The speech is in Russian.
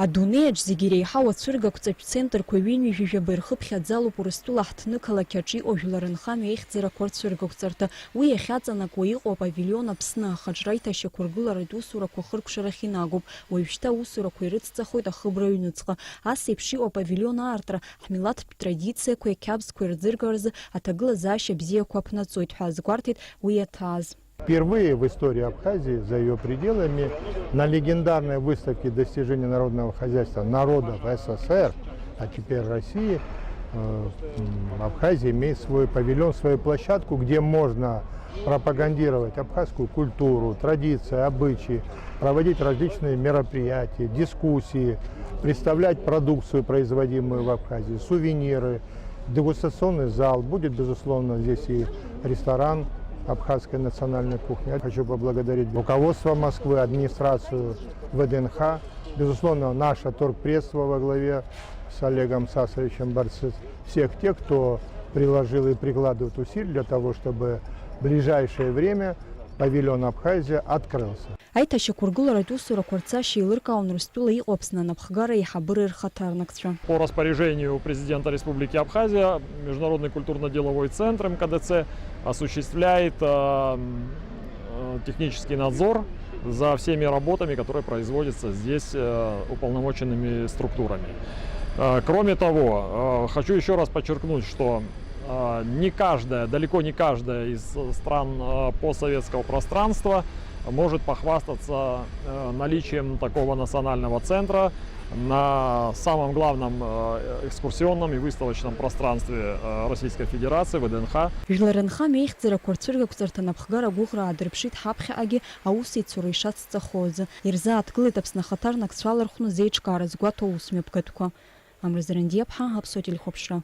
Адунеиаҿ зегьы иреиҳау ацәыргақәҵатә центрқәа ҩынҩажәижәаба ирхыԥхьаӡалоуп Урыстәыла ҳҭны-қалақьаҿы иҟоу Жәларынхамҩа еихьӡарақәа рцәыргақәҵарҭа. Уи иахьаҵанакуа иҟоу апавилион Аԥсны ахаҿра аиҭашьақәыргыларатә усурақәа хыркәшарахь инагоуп. Уажәшьҭа аусурақәа ирыцҵахоит ахыбра аҩнуҵҟа. Ас еиԥш иҟоу апавилион аартра ҳмилаҭтә традициақәа иқьабзқәа ирзыргаразы аҭагылазаашьа бзиақәа аԥнаҵоит ҳәа азгәарҭеит уи иаҭааз. Впервые в истории Абхазии, за ее пределами, на легендарной выставке достижений народного хозяйства народов СССР, а теперь России, Абхазия имеет свой павильон, свою площадку, где можно пропагандировать абхазскую культуру, традиции, обычаи, проводить различные мероприятия, дискуссии, представлять продукцию, производимую в Абхазии, сувениры, дегустационный зал. Будет, безусловно, здесь и ресторан абхазской национальной кухни. Я хочу поблагодарить руководство Москвы, администрацию ВДНХ, безусловно, наше торгпредство во главе с Олегом Сасовичем Барцис, всех тех, кто приложил и прикладывает усилия для того, чтобы в ближайшее время павильон Абхазия открылся. Аиҭашьақәыргыларатә усурақәа рцашьа еилыркаауан Урыстәыла иҟоу Аԥсны анапхгара еиҳабыра ирхаҭарнакцәа. По распоряжению президента Республики Абхазия Международный культурно-деловой центр МКДЦ осуществляет технический надзор за всеми работами, которые производятся здесь уполномоченными структурами. Кроме того, хочу еще раз подчеркнуть, что далеко не каждая из стран постсоветского пространства может похвастаться наличием такого национального центра на самом главном экскурсионном и выставочном пространстве Российской Федерации, ВДНХ. Жәларынхамҩа еихьӡарақәа рцәыргақәҵарҭа анапхгара гәыӷра аадырԥшит ҳаԥхьаҟагьы аусеицура ишацҵахоз. Ирзааҭгылеит Аԥсны ахаҭарнакцәа алархәны зеиҿкаараз гәаҭо аусмҩаԥгатәқәа. Амра Зарандиаԥҳа, Аԥсуа телехәаԥшра.